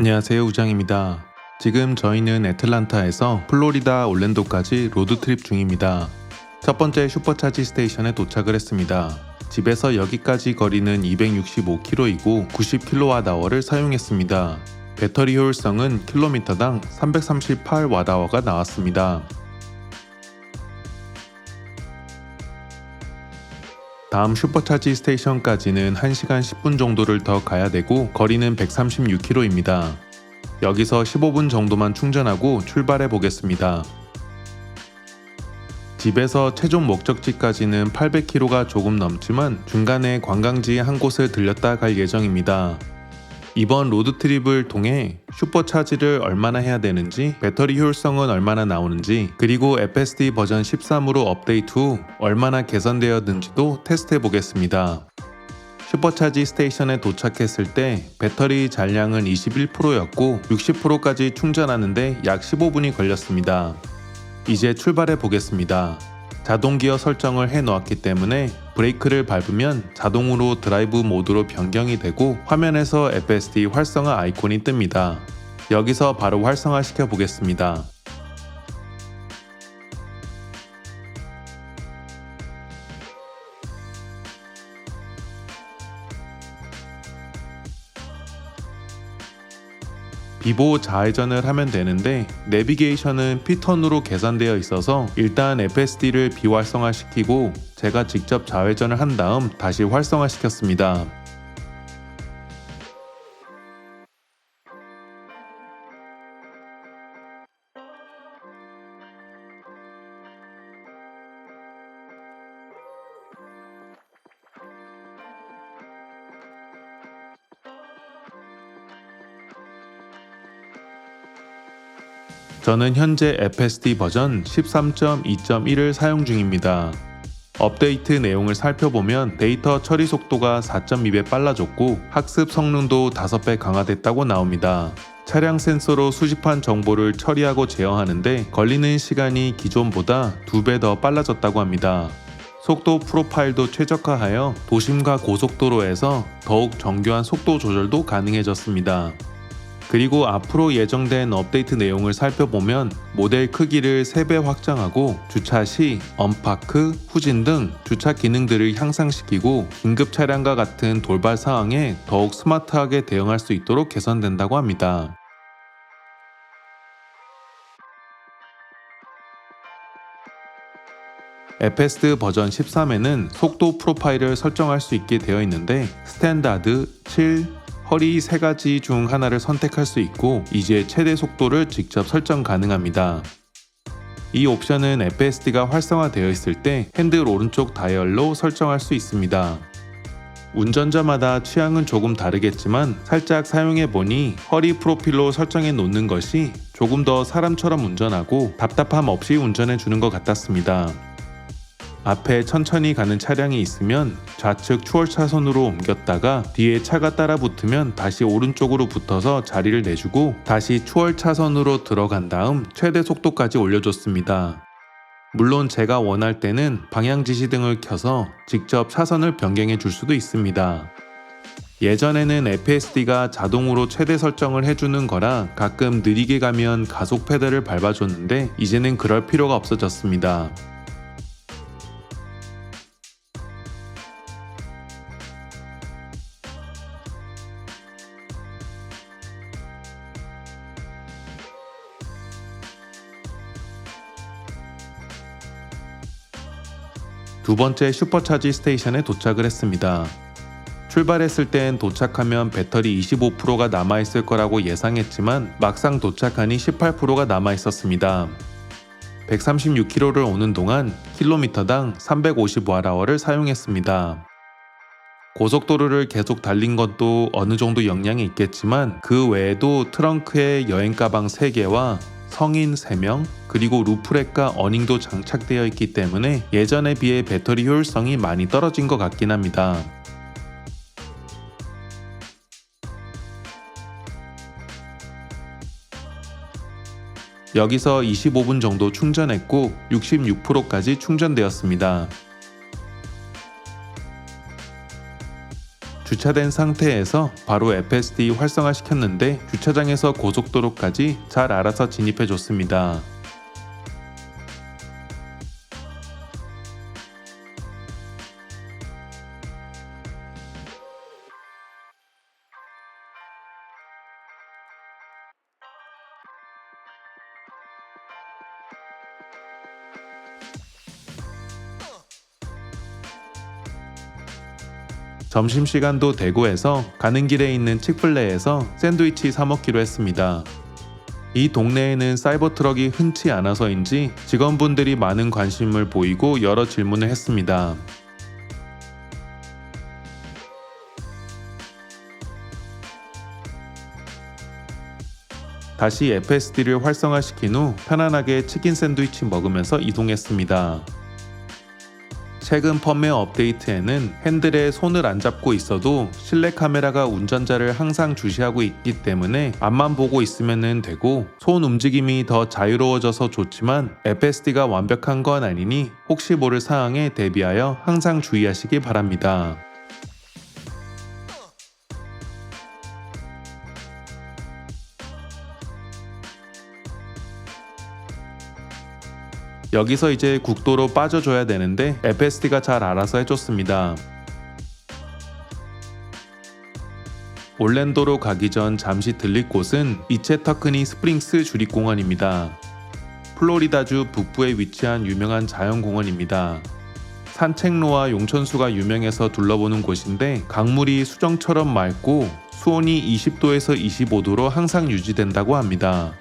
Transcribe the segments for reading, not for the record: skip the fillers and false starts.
안녕하세요, 우장입니다. 지금 저희는 애틀란타에서 플로리다 올랜도까지 로드트립 중입니다. 첫 번째 슈퍼차지 스테이션에 도착을 했습니다. 집에서 여기까지 거리는 265km이고 90kWh를 사용했습니다. 배터리 효율성은 킬로미터당 338Wh가 나왔습니다. 다음 슈퍼차지 스테이션까지는 1시간 10분 정도를 더 가야 되고 거리는 136km입니다. 여기서 15분 정도만 충전하고 출발해 보겠습니다. 집에서 최종 목적지까지는 800km가 조금 넘지만 중간에 관광지 한 곳을 들렸다 갈 예정입니다. 이번 로드트립을 통해 슈퍼차지를 얼마나 해야 되는지, 배터리 효율성은 얼마나 나오는지, 그리고 FSD 버전 13으로 업데이트 후 얼마나 개선되었는지도 테스트해 보겠습니다. 슈퍼차지 스테이션에 도착했을 때 배터리 잔량은 21%였고 60%까지 충전하는데 약 15분이 걸렸습니다. 이제 출발해 보겠습니다. 자동 기어 설정을 해 놓았기 때문에 브레이크를 밟으면 자동으로 드라이브 모드로 변경이 되고 화면에서 FSD 활성화 아이콘이 뜹니다. 여기서 바로 활성화 시켜 보겠습니다. 비보 좌회전을 하면 되는데 내비게이션은 P턴으로 계산되어 있어서 일단 FSD를 비활성화시키고 제가 직접 좌회전을 한 다음 다시 활성화시켰습니다. 저는 현재 FSD 버전 13.2.1을 사용 중입니다. 업데이트 내용을 살펴보면 데이터 처리 속도가 4.2배 빨라졌고 학습 성능도 5배 강화됐다고 나옵니다. 차량 센서로 수집한 정보를 처리하고 제어하는데 걸리는 시간이 기존보다 2배 더 빨라졌다고 합니다. 속도 프로파일도 최적화하여 도심과 고속도로에서 더욱 정교한 속도 조절도 가능해졌습니다. 그리고 앞으로 예정된 업데이트 내용을 살펴보면 모델 크기를 3배 확장하고 주차 시 언파크, 후진 등 주차 기능들을 향상시키고 긴급 차량과 같은 돌발 상황에 더욱 스마트하게 대응할 수 있도록 개선된다고 합니다. FSD 버전 13에는 속도 프로파일을 설정할 수 있게 되어 있는데 스탠다드, 7, 허리 3가지 중 하나를 선택할 수 있고 이제 최대 속도를 직접 설정 가능합니다. 이 옵션은 FSD가 활성화되어 있을 때 핸들 오른쪽 다이얼로 설정할 수 있습니다. 운전자마다 취향은 조금 다르겠지만 살짝 사용해보니 허리 프로필로 설정해 놓는 것이 조금 더 사람처럼 운전하고 답답함 없이 운전해주는 것 같았습니다. 앞에 천천히 가는 차량이 있으면 좌측 추월 차선으로 옮겼다가 뒤에 차가 따라 붙으면 다시 오른쪽으로 붙어서 자리를 내주고 다시 추월 차선으로 들어간 다음 최대 속도까지 올려줬습니다. 물론 제가 원할 때는 방향 지시등을 켜서 직접 차선을 변경해 줄 수도 있습니다. 예전에는 FSD가 자동으로 최대 설정을 해주는 거라 가끔 느리게 가면 가속 페달을 밟아줬는데 이제는 그럴 필요가 없어졌습니다. 두 번째 슈퍼차지 스테이션에 도착을 했습니다. 출발했을 땐 도착하면 배터리 25%가 남아있을 거라고 예상했지만 막상 도착하니 18%가 남아있었습니다. 136km를 오는 동안 킬로미터당 350Wh를 사용했습니다. 고속도로를 계속 달린 것도 어느 정도 영향이 있겠지만 그 외에도 트렁크에 여행 가방 3개와 성인 3명, 그리고 루프렉과 어닝도 장착되어 있기 때문에 예전에 비해 배터리 효율성이 많이 떨어진 것 같긴 합니다. 여기서 25분 정도 충전했고 66%까지 충전되었습니다. 주차된 상태에서 바로 FSD 활성화시켰는데 주차장에서 고속도로까지 잘 알아서 진입해줬습니다. 점심시간도 되고 해서 가는 길에 있는 칙플레에서 샌드위치 사 먹기로 했습니다. 이 동네에는 사이버 트럭이 흔치 않아서인지 직원분들이 많은 관심을 보이고 여러 질문을 했습니다. 다시 FSD를 활성화시킨 후 편안하게 치킨 샌드위치 먹으면서 이동했습니다. 최근 펌웨어 업데이트에는 핸들에 손을 안 잡고 있어도 실내 카메라가 운전자를 항상 주시하고 있기 때문에 앞만 보고 있으면 되고 손 움직임이 더 자유로워져서 좋지만 FSD가 완벽한 건 아니니 혹시 모를 상황에 대비하여 항상 주의하시기 바랍니다. 여기서 이제 국도로 빠져줘야 되는데 FSD가 잘 알아서 해줬습니다. 올랜도로 가기 전 잠시 들릴 곳은 이체터크니 스프링스 주립공원입니다. 플로리다주 북부에 위치한 유명한 자연공원입니다. 산책로와 용천수가 유명해서 둘러보는 곳인데 강물이 수정처럼 맑고 수온이 20도에서 25도로 항상 유지된다고 합니다.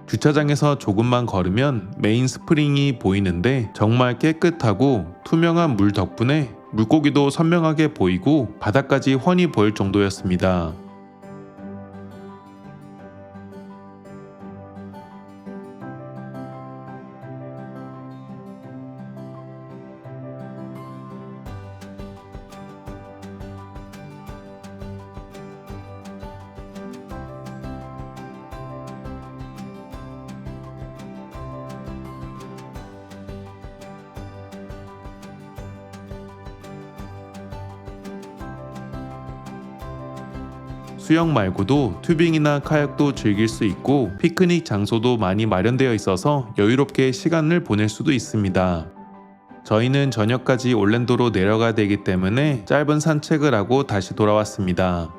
주차장에서 조금만 걸으면 메인 스프링이 보이는데 정말 깨끗하고 투명한 물 덕분에 물고기도 선명하게 보이고 바닥까지 훤히 보일 정도였습니다. 수영 말고도 튜빙이나 카약도 즐길 수 있고 피크닉 장소도 많이 마련되어 있어서 여유롭게 시간을 보낼 수도 있습니다. 저희는 저녁까지 올랜도로 내려가야 되기 때문에 짧은 산책을 하고 다시 돌아왔습니다.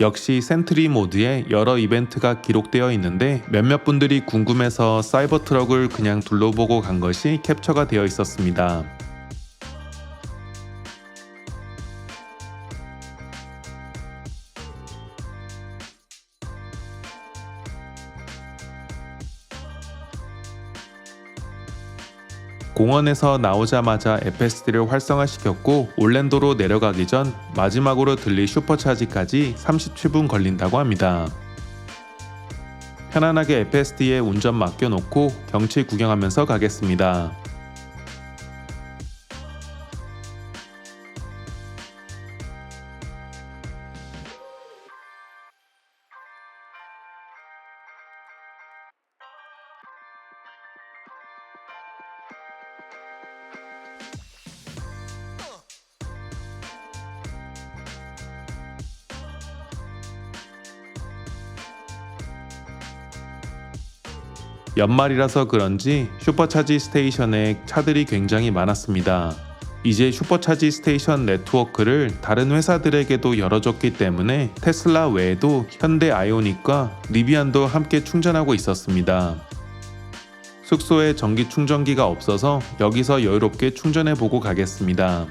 역시 센트리 모드에 여러 이벤트가 기록되어 있는데 몇몇 분들이 궁금해서 사이버 트럭을 그냥 둘러보고 간 것이 캡처가 되어 있었습니다. 공원에서 나오자마자 FSD를 활성화시켰고 올랜도로 내려가기 전 마지막으로 들릴 슈퍼차지까지 37분 걸린다고 합니다. 편안하게 FSD에 운전 맡겨놓고 경치 구경하면서 가겠습니다. 연말이라서 그런지 슈퍼차지 스테이션에 차들이 굉장히 많았습니다. 이제 슈퍼차지 스테이션 네트워크를 다른 회사들에게도 열어줬기 때문에 테슬라 외에도 현대 아이오닉과 리비안도 함께 충전하고 있었습니다. 숙소에 전기 충전기가 없어서 여기서 여유롭게 충전해보고 가겠습니다.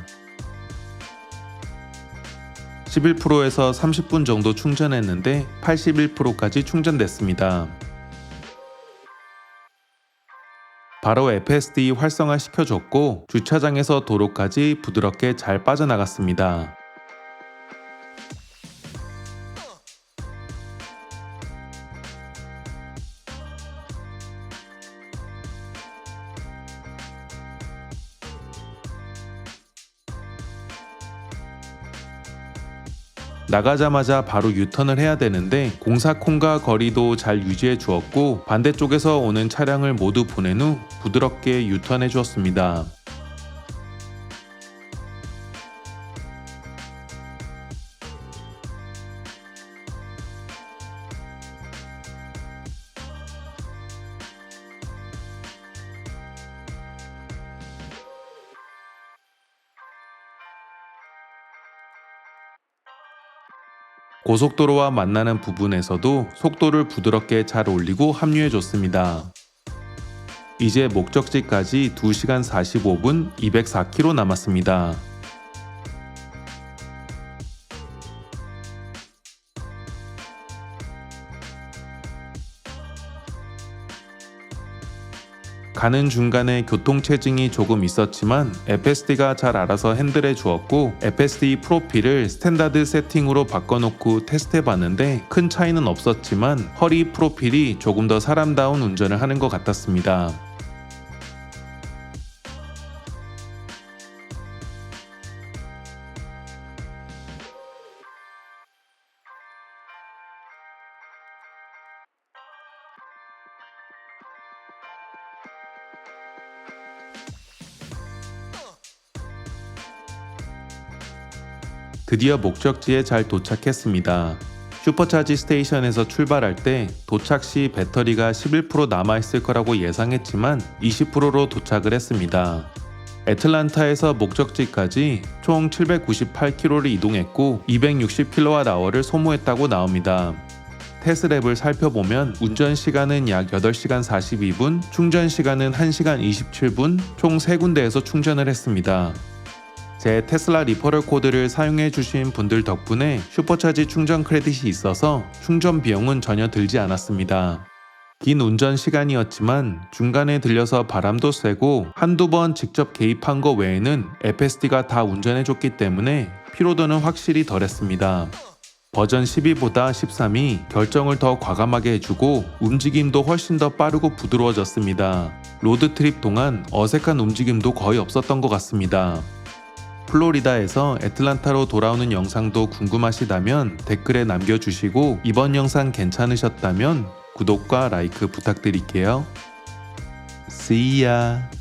11%에서 30분 정도 충전했는데 81%까지 충전됐습니다. 바로 FSD 활성화 시켜줬고 주차장에서 도로까지 부드럽게 잘 빠져나갔습니다. 나가자마자 바로 유턴을 해야 되는데 공사콘과 거리도 잘 유지해 주었고 반대쪽에서 오는 차량을 모두 보낸 후 부드럽게 유턴해 주었습니다. 고속도로와 만나는 부분에서도 속도를 부드럽게 잘 올리고 합류해줬습니다. 이제 목적지까지 2시간 45분 204km 남았습니다. 가는 중간에 교통체증이 조금 있었지만 FSD가 잘 알아서 핸들해 주었고 FSD 프로필을 스탠다드 세팅으로 바꿔놓고 테스트해봤는데 큰 차이는 없었지만 허리 프로필이 조금 더 사람다운 운전을 하는 것 같았습니다. 드디어 목적지에 잘 도착했습니다. 슈퍼차지 스테이션에서 출발할 때 도착 시 배터리가 11% 남아있을 거라고 예상했지만 20%로 도착을 했습니다. 애틀란타에서 목적지까지 총 798km를 이동했고 260kWh를 소모했다고 나옵니다. 테스랩을 살펴보면 운전 시간은 약 8시간 42분, 충전 시간은 1시간 27분, 총 3군데에서 충전을 했습니다. 제 테슬라 리퍼럴 코드를 사용해 주신 분들 덕분에 슈퍼차지 충전 크레딧이 있어서 충전 비용은 전혀 들지 않았습니다. 긴 운전 시간이었지만 중간에 들려서 바람도 쐬고 한두 번 직접 개입한 거 외에는 FSD가 다 운전해 줬기 때문에 피로도는 확실히 덜했습니다. 버전 12보다 13이 결정을 더 과감하게 해주고 움직임도 훨씬 더 빠르고 부드러워졌습니다. 로드트립 동안 어색한 움직임도 거의 없었던 것 같습니다. 플로리다에서 애틀란타로 돌아오는 영상도 궁금하시다면 댓글에 남겨주시고 이번 영상 괜찮으셨다면 구독과 라이크 부탁드릴게요. See ya!